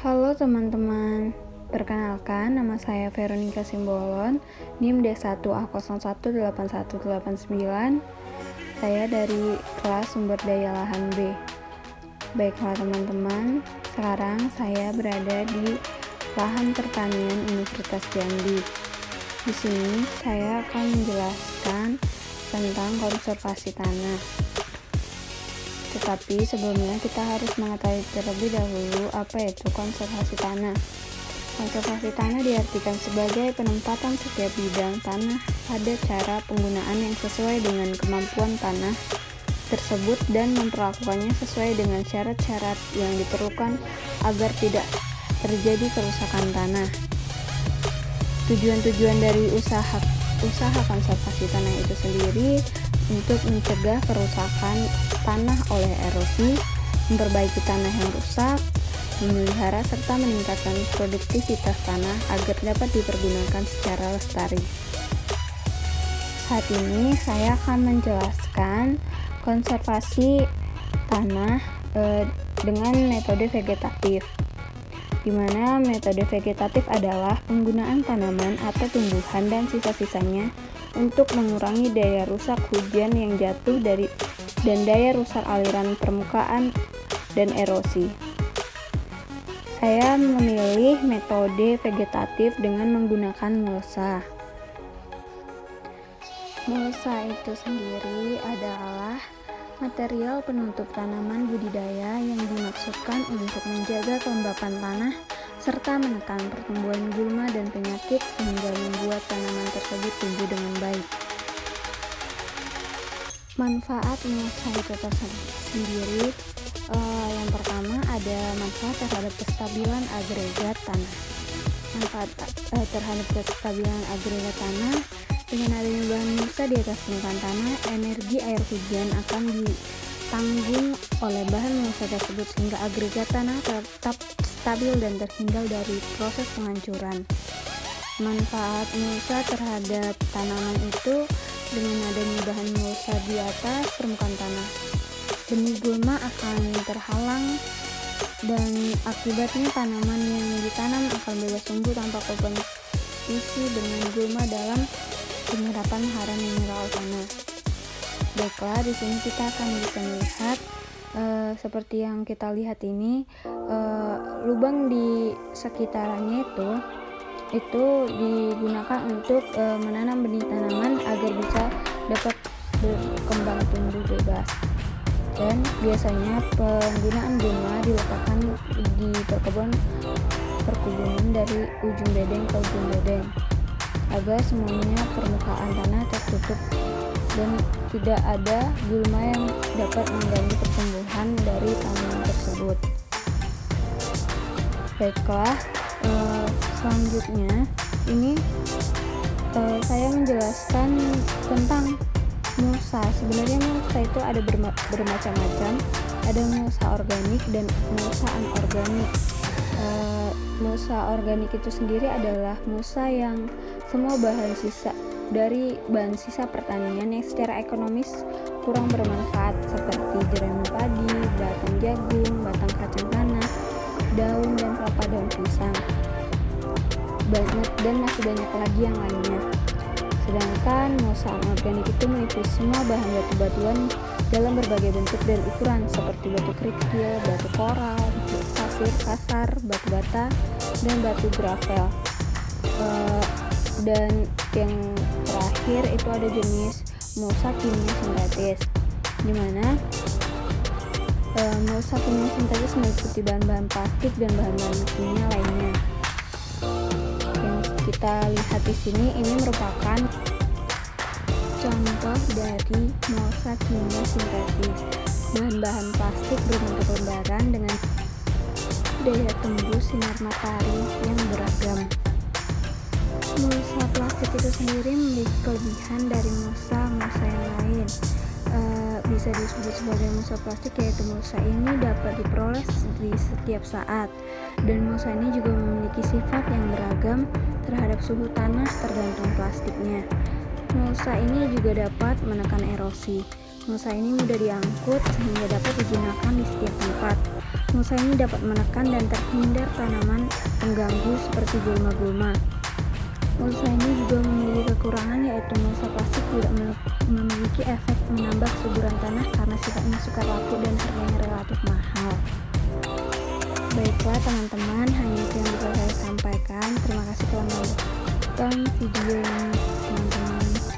Halo teman-teman, perkenalkan nama saya Veronica Simbolon, NIM D1A018189. Saya dari kelas Sumber Daya Lahan B. Baiklah teman-teman, sekarang saya berada di lahan pertanian Universitas Jambi. Di sini saya akan menjelaskan tentang konservasi tanah. Tetapi sebelumnya kita harus mengetahui terlebih dahulu apa itu konservasi tanah. Konservasi tanah diartikan sebagai penempatan setiap bidang tanah pada cara penggunaan yang sesuai dengan kemampuan tanah tersebut dan memperlakukannya sesuai dengan syarat-syarat yang diperlukan agar tidak terjadi kerusakan tanah. Tujuan-tujuan dari usaha konservasi tanah itu sendiri untuk mencegah kerusakan tanah oleh erosi, memperbaiki tanah yang rusak, memelihara serta meningkatkan produktivitas tanah agar dapat dipergunakan secara lestari. Saat ini saya akan menjelaskan konservasi tanah dengan metode vegetatif, di mana metode vegetatif adalah penggunaan tanaman atau tumbuhan dan sisa-sisanya untuk mengurangi daya rusak hujan yang jatuh dan daya rusak aliran permukaan dan erosi. Saya memilih metode vegetatif dengan menggunakan mulsa. Mulsa itu sendiri adalah material penutup tanaman budidaya yang dimaksudkan untuk menjaga kelembapan tanah serta menekan pertumbuhan gulma dan penyakit sehingga membuat tanaman tersebut tumbuh dengan baik. Manfaat mulsa itu sendiri, yang pertama ada manfaat terhadap kestabilan agregat tanah. Manfaat terhadap kestabilan agregat tanah, dengan adanya bahan mulsa di atas permukaan tanah, energi air hujan akan ditanggung oleh bahan mulsa tersebut sehingga agregat tanah tetap stabil dan terhindar dari proses penghancuran. Manfaat mulsa terhadap tanaman itu, dengan adanya bahan mulsa di atas permukaan tanah, benih gulma akan terhalang dan akibatnya tanaman yang ditanam akan bebas tumbuh tanpa kompetisi dengan gulma dalam penyerapan hara mineral tanah. Baiklah, di sini kita akan bisa melihat seperti yang kita lihat ini, lubang di sekitarannya itu digunakan untuk menanam benih tanaman agar bisa dapat berkembang tumbuh bebas. Dan biasanya penggunaan gulma diletakkan di perkebunan dari ujung bedeng ke ujung bedeng agar semuanya permukaan tanah tertutup dan tidak ada gulma yang dapat mengganggu pertumbuhan dari tanaman tersebut. Baiklah, selanjutnya ini saya menjelaskan tentang mulsa. Sebenarnya mulsa itu ada bermacam-macam, ada mulsa organik dan mulsa anorganik. Mulsa organik itu sendiri adalah mulsa yang semua bahan sisa pertanian yang secara ekonomis kurang bermanfaat seperti jerami padi, batang jagung, batang kacang tanah, daun dan kelapa daun pisang, dan masih banyak lagi yang lainnya. Sedangkan mulsa anorganik itu meliputi semua bahan batu-batuan dalam berbagai bentuk dan ukuran seperti batu kerikil, batu koral, pasir kasar, batu bata, dan batu gravel. Dan yang terakhir itu ada jenis mulsa kimia sintetis, di mana mulsa kimia sintetis meliputi bahan-bahan plastik dan bahan-bahan kimia lainnya. Yang kita lihat di sini ini merupakan contoh dari mulsa kimia sintetis. Bahan-bahan plastik berbentuk lembaran dengan daya tembus sinar matahari yang beragam. Mulsa plastik itu sendiri memiliki kelebihan dari mulsa yang lain. Bisa disebut sebagai mulsa plastik, yaitu mulsa ini dapat diperoleh di setiap saat, dan mulsa ini juga memiliki sifat yang beragam terhadap suhu tanah tergantung plastiknya. Mulsa ini juga dapat menekan erosi. Mulsa ini mudah diangkut sehingga dapat digunakan di setiap tempat. Mulsa ini dapat menekan dan terhindar tanaman pengganggu seperti gulma-gulma. Mulsa ini juga memiliki kekurangan, yaitu mulsa plastik tidak memiliki efek menambah kesuburan tanah karena sifatnya suka laku dan harganya relatif mahal. Baiklah teman-teman, hanya itu yang bisa saya sampaikan. Terima kasih telah menonton video ini.